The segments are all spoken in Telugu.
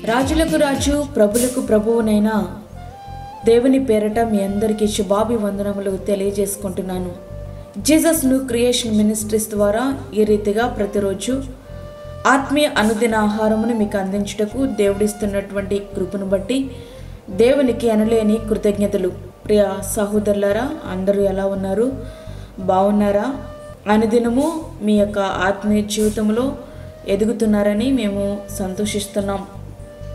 రాజులకు రాజు ప్రభులకు ప్రభువునైన దేవుని పేరట మీ అందరికీ శుభాభివందనములు తెలియజేసుకుంటున్నాను. జీసస్ న్యూ క్రియేషన్ మినిస్ట్రీస్ ద్వారా ఈ రీతిగా ప్రతిరోజు ఆత్మీయ అనుదిన ఆహారమును మీకు అందించుటకు దేవుడిస్తున్నటువంటి కృపను బట్టి దేవునికి అనలేని కృతజ్ఞతలు. ప్రియ సహోదరులారా, అందరూ ఎలా ఉన్నారు? బాగున్నారా? అనుదినము మీ యొక్క ఆత్మీయ జీవితంలో ఎదుగుతున్నారని మేము సంతోషిస్తున్నాం.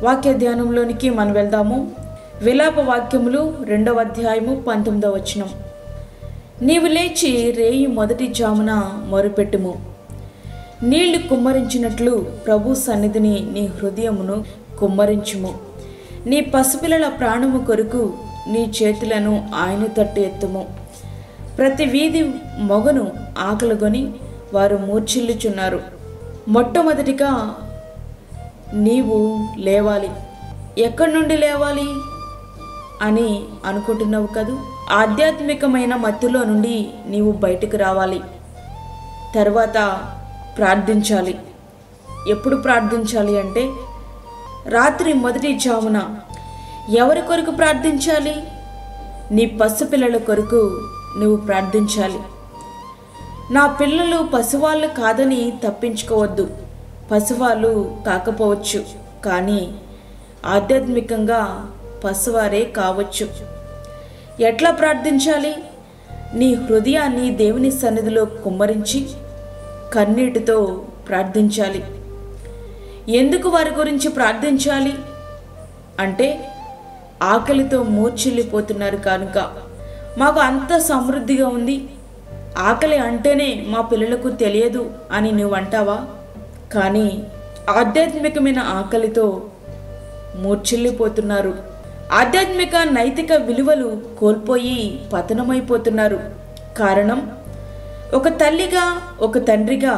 వాక్య ధ్యానంలోనికి మనం వెళ్దాము. విలాప వాక్యములు 2వ అధ్యాయము 19వ వచనం. నీవు లేచి రేయి మొదటి జామున మొరుపెట్టుము, నీళ్లు కుమ్మరించినట్లు ప్రభు సన్నిధిని నీ హృదయమును కుమ్మరించుము. నీ పసిపిల్లల ప్రాణము కొరకు నీ చేతులను ఆయన తట్టు ఎత్తుము. ప్రతి వీధి మొగను ఆకలిగొని వారు మూర్ఛిల్లుచున్నారు. మొట్టమొదటిగా నీవు లేవాలి. ఎక్కడి నుండి లేవాలి అని అనుకుంటున్నావు కదూ? ఆధ్యాత్మికమైన మత్తులో నుండి నీవు బయటకు రావాలి. తర్వాత ప్రార్థించాలి. ఎప్పుడు ప్రార్థించాలి అంటే రాత్రి మొదటి జామున. ఎవరి కొరకు ప్రార్థించాలి? నీ పసిపిల్లల కొరకు నువ్వు ప్రార్థించాలి. నా పిల్లలు పసివాళ్ళు కాదని తప్పించుకోవద్దు. పసివాళ్ళు కాకపోవచ్చు, కానీ ఆధ్యాత్మికంగా పసివారే కావచ్చు. ఎట్లా ప్రార్థించాలి? నీ హృదయాన్ని దేవుని సన్నిధిలో కుమ్మరించి కన్నీటితో ప్రార్థించాలి. ఎందుకు వారి గురించి ప్రార్థించాలి అంటే ఆకలితో మూర్ఛిల్లిపోతున్నారు కనుక. మాకు అంత సమృద్ధిగా ఉంది, ఆకలి అంటేనే మా పిల్లలకు తెలియదు అని నువ్వు అంటావా? కానీ ఆధ్యాత్మికమైన ఆకలితో మూర్ఛిల్లిపోతున్నారు. ఆధ్యాత్మిక నైతిక విలువలు కోల్పోయి పతనమైపోతున్నారు. కారణం, ఒక తల్లిగా ఒక తండ్రిగా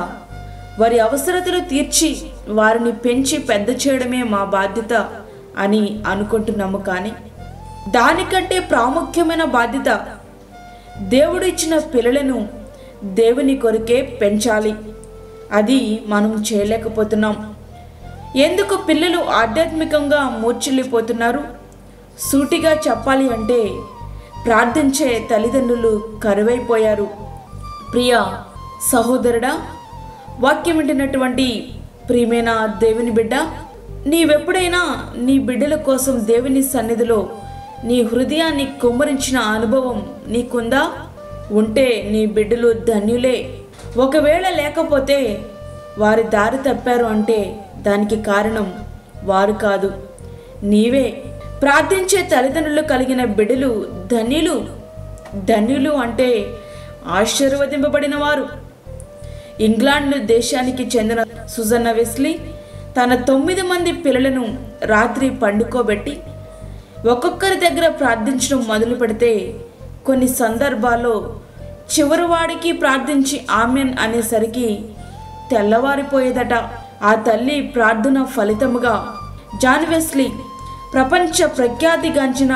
వారి అవసరతలు తీర్చి వారిని పెంచి పెద్ద చేయడమే మా బాధ్యత అని అనుకుంటున్నాము. కానీ దానికంటే ప్రాముఖ్యమైన బాధ్యత దేవుడు ఇచ్చిన పిల్లలను దేవుని కొరకే పెంచాలి. అది మనం చేయలేకపోతున్నాం. ఎందుకు పిల్లలు ఆధ్యాత్మికంగా మూర్ఛిల్లిపోతున్నారు? సూటిగా చెప్పాలి అంటే ప్రార్థించే తల్లిదండ్రులు కరువైపోయారు. ప్రియ సహోదరుడా, వాక్యం వింటున్నటువంటి ప్రియమైన దేవుని బిడ్డ, నీవెప్పుడైనా నీ బిడ్డల కోసం దేవుని సన్నిధిలో నీ హృదయాన్ని కుమ్మరించిన అనుభవం నీకుందా? ఉంటే నీ బిడ్డలు ధన్యులే. ఒకవేళ లేకపోతే వారి దారి తప్పారు అంటే దానికి కారణం వారు కాదు, నీవే. ప్రార్థించే తల్లిదండ్రులు కలిగిన బిడ్డలు ధన్యులు. ధన్యులు అంటే ఆశీర్వదింపబడిన వారు. ఇంగ్లాండ్ దేశానికి చెందిన సుజన్నా వెస్లీ తన 9 మంది పిల్లలను రాత్రి పండుకోబెట్టి ఒక్కొక్కరి దగ్గర ప్రార్థించడం మొదలు పెడితే కొన్ని సందర్భాల్లో చివరివాడికి ప్రార్థించి ఆమెన్ అనేసరికి తెల్లవారిపోయేదట. ఆ తల్లి ప్రార్థన ఫలితముగా జాన్ వెస్లీ ప్రపంచ ప్రఖ్యాతిగాంచిన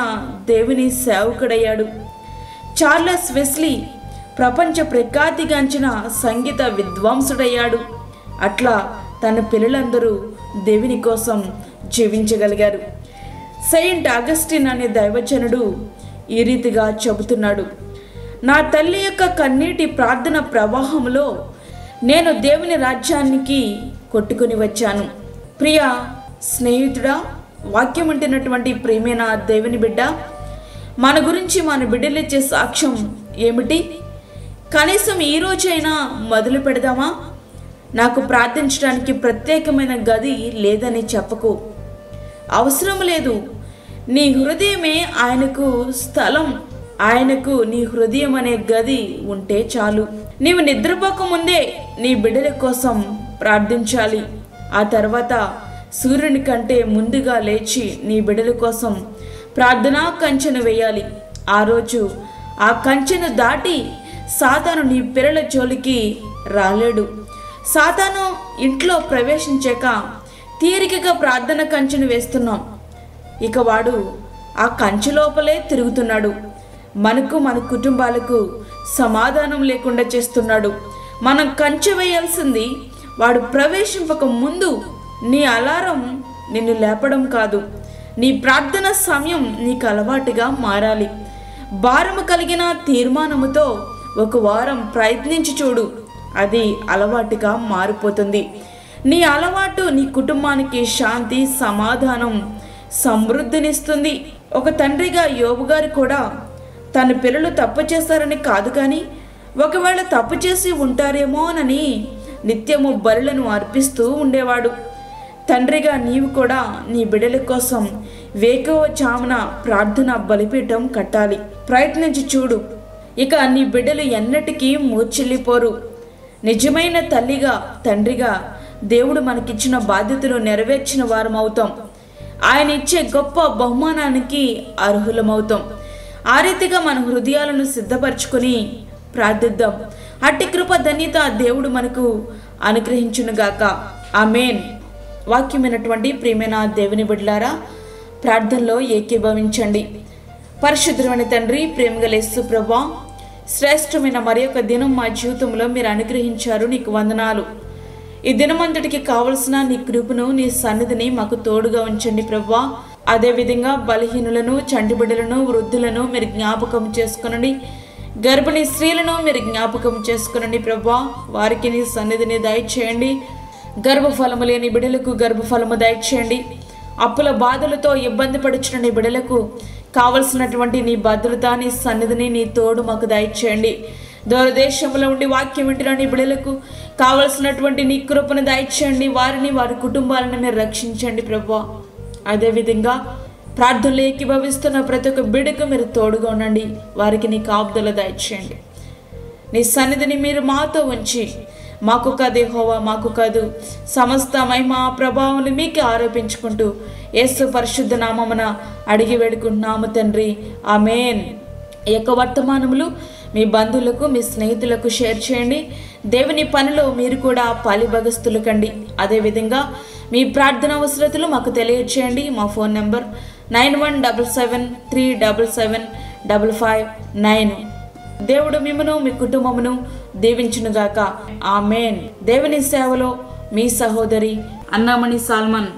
దేవుని సేవకుడయ్యాడు. చార్లెస్ వెస్లీ ప్రపంచ ప్రఖ్యాతిగాంచిన సంగీత విద్వాంసుడయ్యాడు. అట్లా తన పిల్లలందరూ దేవుని కోసం జీవించగలిగారు. సెయింట్ అగస్టిన్ అనే దైవజనుడు ఈ రీతిగా చెబుతున్నాడు, నా తల్లి యొక్క కన్నీటి ప్రార్థన ప్రవాహంలో నేను దేవుని రాజ్యానికి కొట్టుకుని వచ్చాను. ప్రియ స్నేహితుడా, వాక్యం ఉంటున్నటువంటి ప్రియమైన దేవుని బిడ్డ, మన గురించి మన బిడ్డలిచ్చే సాక్ష్యం ఏమిటి? కనీసం ఈరోజైనా మొదలు పెడదామా? నాకు ప్రార్థించడానికి ప్రత్యేకమైన గది లేదని చెప్పకు. అవసరం లేదు. నీ హృదయమే ఆయనకు స్థలం. ఆయనకు నీ హృదయం అనే గది ఉంటే చాలు. నీవు నిద్రపోకముందే నీ బిడ్డల కోసం ప్రార్థించాలి. ఆ తర్వాత సూర్యుని కంటే ముందుగా లేచి నీ బిడ్డల కోసం ప్రార్థనా కంచెను వేయాలి. ఆ రోజు ఆ కంచెను దాటి సాతాను నీ పిల్లల జోలికి రాలేడు. సాతాను ఇంట్లో ప్రవేశించాక తీరికగా ప్రార్థన కంచెను వేస్తున్నాం, ఇక వాడు ఆ కంచె లోపలే తిరుగుతున్నాడు. మనకు మన కుటుంబాలకు సమాధానం లేకుండా చేస్తున్నాడు. మనం కంచె వేయాల్సింది వాడు ప్రవేశింపక ముందు నీ అలారం నిన్ను లేపడం కాదు, నీ ప్రార్థన సమయం నీకు అలవాటుగా మారాలి. భారము కలిగిన తీర్మానముతో ఒక వారం ప్రయత్నించి చూడు, అది అలవాటుగా మారిపోతుంది. నీ అలవాటు నీ కుటుంబానికి శాంతి, సమాధానం, సమృద్ధినిస్తుంది. ఒక తండ్రిగా యోబు గారు కూడా తన పిల్లలు తప్పు చేస్తారని కాదు, కానీ ఒకవేళ తప్పు చేసి ఉంటారేమోనని నిత్యము బలులను అర్పిస్తూ ఉండేవాడు. తండ్రిగా నీవు కూడా నీ బిడ్డల కోసం వేకువజామున ప్రార్థన బలిపీఠం కట్టాలి. ప్రయత్నించి చూడు, ఇక నీ బిడ్డలు ఎన్నటికీ మూర్చిల్లిపోరు. నిజమైన తల్లిగా, తండ్రిగా దేవుడు మనకిచ్చిన బాధ్యతలు నెరవేర్చిన వారం అవుతాం. ఆయన ఇచ్చే గొప్ప బహుమానానికి అర్హులమవుతాం. ఆ రీతిగా మన హృదయాలను సిద్ధపరచుకొని ప్రార్థిద్దాం. అట్టి కృప ధన్యత దేవుడు మనకు అనుగ్రహించునుగాక. ఆమేన్. వాక్యమైనటువంటి ప్రియమైన దేవుని బిడ్డలారా, ప్రార్థనలో ఏకీభవించండి. పరిశుద్ధమైన తండ్రి, ప్రేమగల యేసు ప్రభువా, శ్రేష్టమైన మరి ఒక దినం మా జీవితంలో మీరు అనుగ్రహించారు, నీకు వందనాలు. ఈ దినమంతటికి కావలసిన నీ కృపను, నీ సన్నిధిని మాకు తోడుగా ఉంచండి ప్రభువా. అదేవిధంగా బలహీనులను, చంటి బిడ్డలను, వృద్ధులను మీరు జ్ఞాపకం చేసుకునండి. గర్భిణీ స్త్రీలను మీరు జ్ఞాపకం చేసుకునండి ప్రభువా. వారికి నీ సన్నిధిని దయచేయండి. గర్భఫలము లేని బిడ్డలకు గర్భఫలము దయచేయండి. అప్పుల బాధలతో ఇబ్బంది పడుచున్న నీ బిడ్డలకు కావలసినటువంటి నీ భద్రత, నీ సన్నిధిని, నీ తోడు మాకు దయచేయండి. దూరదేశంలో ఉండి వాక్యం వింటున్న నీ బిడ్డలకు కావలసినటువంటి నీ కృపను దయచేయండి. వారిని, వారి కుటుంబాలను మీరు రక్షించండి ప్రభువా. అదేవిధంగా ప్రార్థనలు ఏకీభవిస్తున్న ప్రతి ఒక్క బిడ్డకు మీరు తోడుగా ఉండండి. వారికి నీ కాపుదల దయచేయండి. నీ సన్నిధిని మీరు మాతో ఉంచి, మాకు కాదు యెహోవా, మాకు కాదు, సమస్త మహిమ ప్రభావాలు మీకు ఆరోపించుకుంటూ యేసు పరిశుద్ధ నామమున అడిగి వేడుకుంటున్నాము తండ్రి. ఆమేన్. ఈ యొక్క వర్తమానములు మీ బంధువులకు, మీ స్నేహితులకు షేర్ చేయండి. దేవుని పనిలో మీరు కూడా పాలిభాగస్తులు కండి. అదేవిధంగా మీ ప్రార్థన అవసరతలు మాకు తెలియచేయండి. మా ఫోన్ నెంబర్ 9177377559. దేవుడు మిమ్మను, మీ కుటుంబమును దీవించునుగాక. ఆమేన్. దేవుని సేవలో మీ సహోదరి అన్నామణి సాల్మన్.